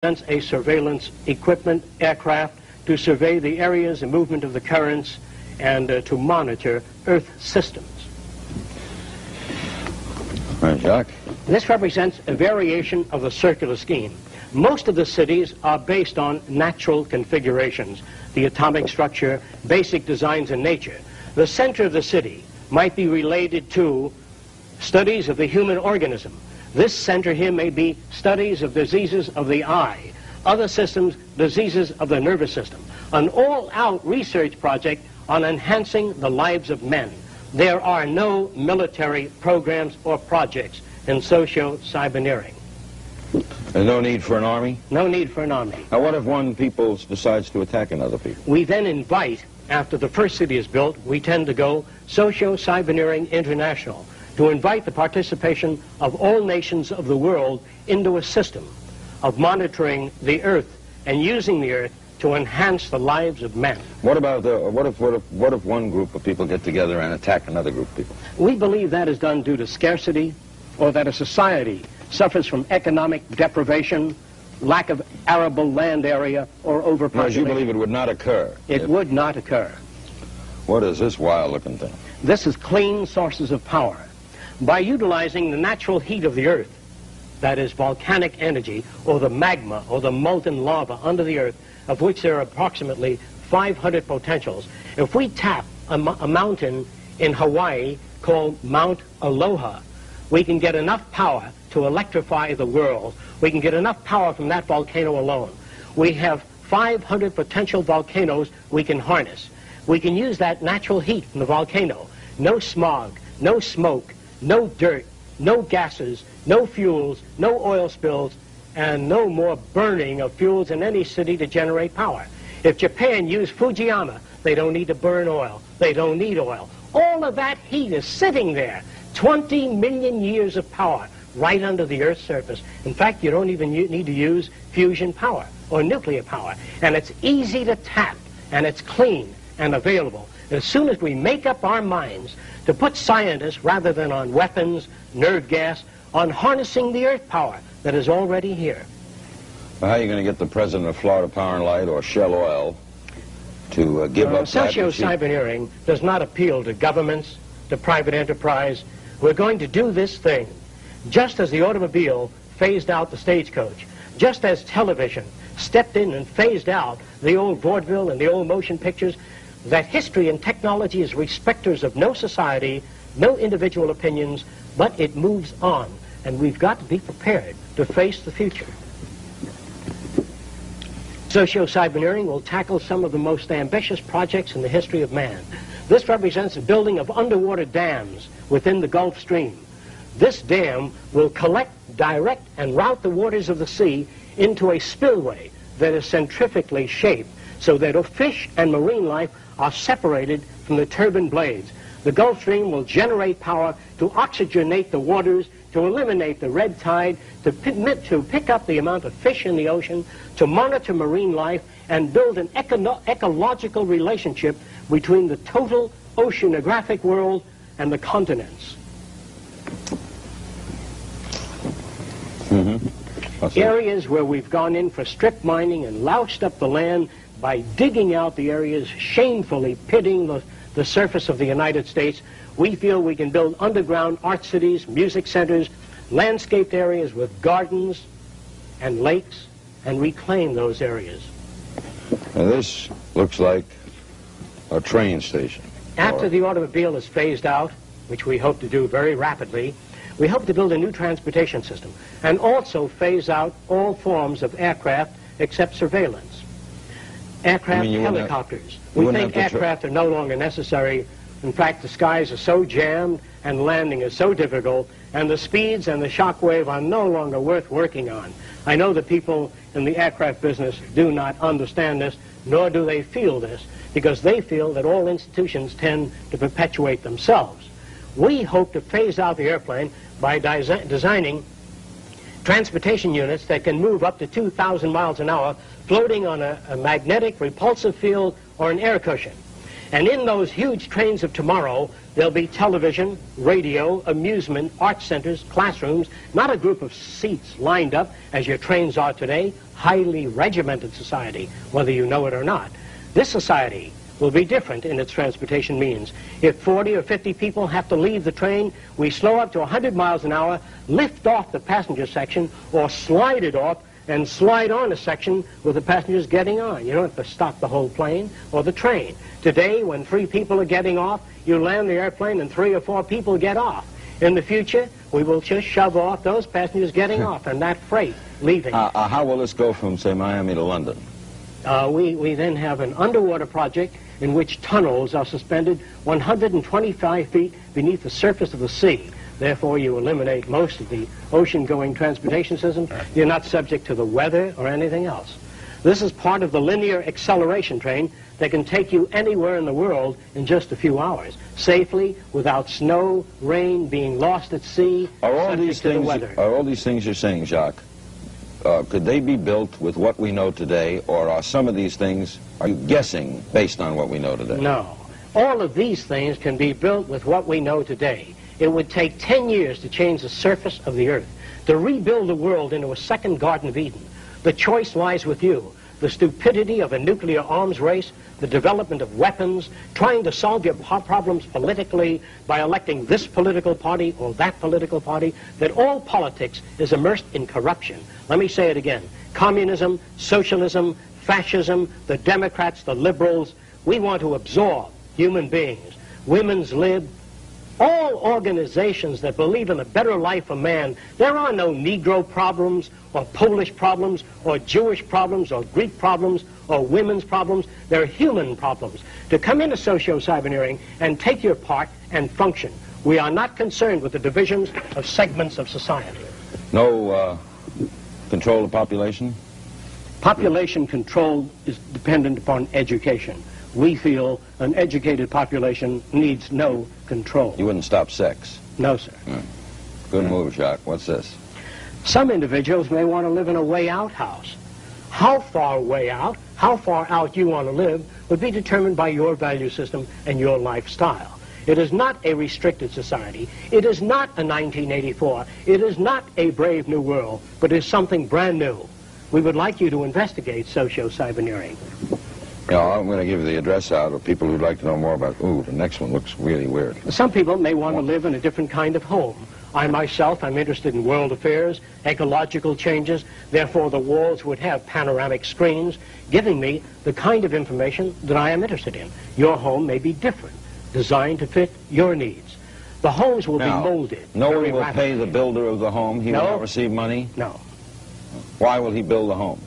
a surveillance equipment aircraft to survey the areas and movement of the currents and to monitor Earth systems. All right, Jacques. This represents a variation of the circular scheme. Most of the cities are based on natural configurations, the atomic structure, basic designs in nature. The center of the city might be related to studies of the human organism. This center here may be studies of diseases of the eye, other systems, diseases of the nervous system. An all-out research project on enhancing the lives of men. There are no military programs or projects in socio-cyberneering. There's no need for an army? No need for an army. Now, what if one people decides to attack another people? We then invite, after the first city is built, we tend to go socio-cyberneering international, to invite the participation of all nations of the world into a system of monitoring the Earth and using the Earth to enhance the lives of men. What about what if one group of people get together and attack another group of people? We believe that is done due to scarcity, or that a society suffers from economic deprivation, lack of arable land area, or overpopulation. No, you believe it would not occur? It would not occur. What is this wild-looking thing? This is clean sources of power. By utilizing the natural heat of the Earth, that is volcanic energy, or the magma, or the molten lava under the Earth, of which there are approximately 500 potentials. If we tap a mountain in Hawaii called Mount Aloha, we can get enough power to electrify the world. We can get enough power from that volcano alone. We have 500 potential volcanoes we can harness. We can use that natural heat from the volcano. No smog, no smoke, no dirt, no gases, no fuels, no oil spills, and no more burning of fuels in any city to generate power. If Japan used Fujiyama, they don't need to burn oil. They don't need oil. All of that heat is sitting there. 20 million years of power right under the Earth's surface. In fact, you don't even need to use fusion power or nuclear power. And it's easy to tap, and it's clean and available. As soon as we make up our minds to put scientists, rather than on weapons, nerve gas, on harnessing the Earth power that is already here. Well, how are you going to get the president of Florida Power and Light or Shell Oil to give up that? Socio-cyberneering does not appeal to governments, to private enterprise. We're going to do this thing just as the automobile phased out the stagecoach, just as television stepped in and phased out the old vaudeville and the old motion pictures. That history and technology is respecters of no society, no individual opinions, but it moves on, and we've got to be prepared to face the future. Socio-cyberneering will tackle some of the most ambitious projects in the history of man. This represents the building of underwater dams within the Gulf Stream. This dam will collect, direct, and route the waters of the sea into a spillway that is centrifugally shaped so that fish and marine life are separated from the turbine blades. The Gulf Stream will generate power to oxygenate the waters, to eliminate the red tide, to pick up the amount of fish in the ocean, to monitor marine life, and build an ecological relationship between the total oceanographic world and the continents. Areas where we've gone in for strip mining and loused up the land by digging out the areas, shamefully pitting the surface of the United States, we feel we can build underground art cities, music centers, landscaped areas with gardens and lakes, and reclaim those areas. Now this looks like a train station. After the automobile is phased out, which we hope to do very rapidly, we hope to build a new transportation system and also phase out all forms of aircraft except surveillance. Aircraft, helicopters. We think aircraft are no longer necessary. In fact, the skies are so jammed and landing is so difficult, and the speeds and the shock wave are no longer worth working on. I know the people in the aircraft business do not understand this, nor do they feel this, because they feel that all institutions tend to perpetuate themselves. We hope to phase out the airplane by designing transportation units that can move up to 2,000 miles an hour, floating on a magnetic repulsive field or an air cushion. And in those huge trains of tomorrow, there'll be television, radio, amusement, art centers, classrooms, not a group of seats lined up as your trains are today, highly regimented society, whether you know it or not. This society will be different in its transportation means. If 40 or 50 people have to leave the train, we slow up to 100 miles an hour, lift off the passenger section, or slide it off and slide on a section with the passengers getting on. You don't have to stop the whole plane or the train. Today, when 3 people are getting off, you land the airplane and 3 or 4 people get off. In the future, we will just shove off those passengers getting off and that freight leaving. How will this go from, say, Miami to London? We then have an underwater project in which tunnels are suspended 125 feet beneath the surface of the sea. Therefore, you eliminate most of the ocean-going transportation system. You're not subject to the weather or anything else. This is part of the linear acceleration train that can take you anywhere in the world in just a few hours, safely, without snow, rain, being lost at sea, subject to the weather. Are all these things you're saying, Jacques, could they be built with what we know today, or are some of these things, are you guessing based on what we know today? No. All of these things can be built with what we know today. It would take 10 years to change the surface of the earth, to rebuild the world into a second Garden of Eden. The choice lies with you. The stupidity of a nuclear arms race, the development of weapons, trying to solve your problems politically by electing this political party or that political party, that all politics is immersed in corruption. Let me say it again. Communism, socialism, fascism, the Democrats, the liberals, we want to absorb human beings. Women's lib, all organizations that believe in a better life for man. There are no Negro problems or Polish problems or Jewish problems or Greek problems or women's problems. They're human problems. To come into socio-cyberneering and take your part and function. We are not concerned with the divisions of segments of society. No control of population? Population control is dependent upon education. We feel an educated population needs no control. You wouldn't stop sex? No, sir. Good move, Jacques. What's this? Some individuals may want to live in a way-out house. How far way out, how far out you want to live would be determined by your value system and your lifestyle. It is not a restricted society. It is not a 1984. It is not a brave new world, but it is something brand new. We would like you to investigate socio-cyberneering. Yeah, I'm going to give you the address out of people who'd like to know more about, ooh, the next one looks really weird. Some people may want to live in a different kind of home. I myself, I'm interested in world affairs, ecological changes. Therefore, the walls would have panoramic screens giving me the kind of information that I am interested in. Your home may be different, designed to fit your needs. The homes will be molded. No one will pay the builder of the home. He will not receive money? No. Why will he build the home?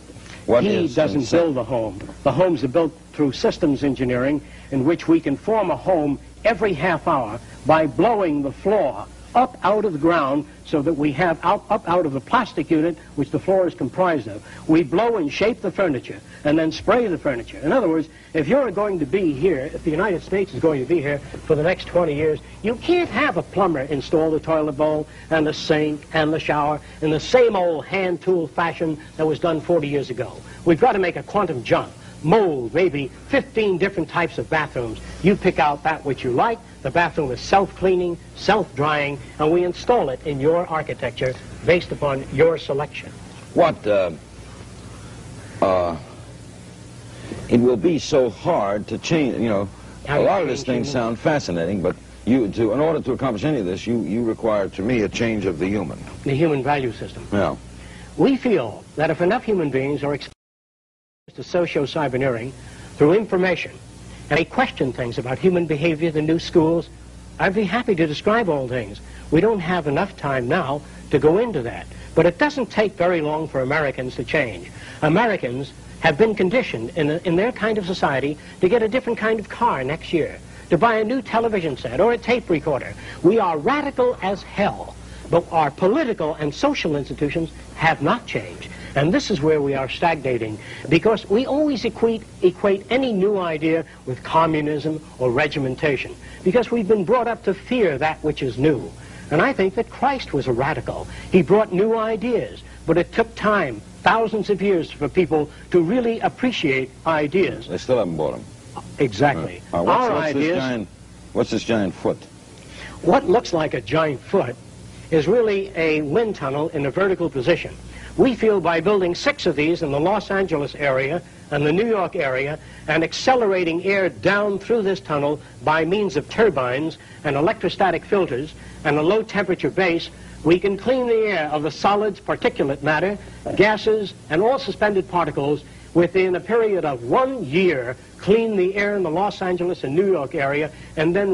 He doesn't build the home. The homes are built through systems engineering in which we can form a home every half hour by blowing the floor up out of the ground so that we have up out of the plastic unit which the floor is comprised of. We blow and shape the furniture and then spray the furniture. In other words, if you're going to be here, if the United States is going to be here for the next 20 years, you can't have a plumber install the toilet bowl and the sink and the shower in the same old hand tool fashion that was done 40 years ago. We've got to make a quantum jump. Mold maybe 15 different types of bathrooms. You pick out that which you like. The bathroom is self-cleaning, self-drying, and we install it in your architecture based upon your selection. It will be so hard to change, you know, a lot of these things sound fascinating, but in order to accomplish any of this, you require, to me, a change of the human. The human value system. Yeah. We feel that if enough human beings are exposed to socio-cyberneering through information, and they question things about human behavior, the new schools, I'd be happy to describe all things. We don't have enough time now to go into that. But it doesn't take very long for Americans to change. Americans have been conditioned in their kind of society to get a different kind of car next year, to buy a new television set or a tape recorder. We are radical as hell, but our political and social institutions have not changed. And this is where we are stagnating, because we always equate any new idea with communism or regimentation, because we've been brought up to fear that which is new. And I think that Christ was a radical. He brought new ideas, but it took time, thousands of years, for people to really appreciate ideas. They still haven't bought them. Exactly. What's this giant foot? What looks like a giant foot is really a wind tunnel in a vertical position. We feel by building 6 of these in the Los Angeles area and the New York area and accelerating air down through this tunnel by means of turbines and electrostatic filters and a low temperature base, we can clean the air of the solids, particulate matter, gases, and all suspended particles within a period of 1 year, clean the air in the Los Angeles and New York area, and then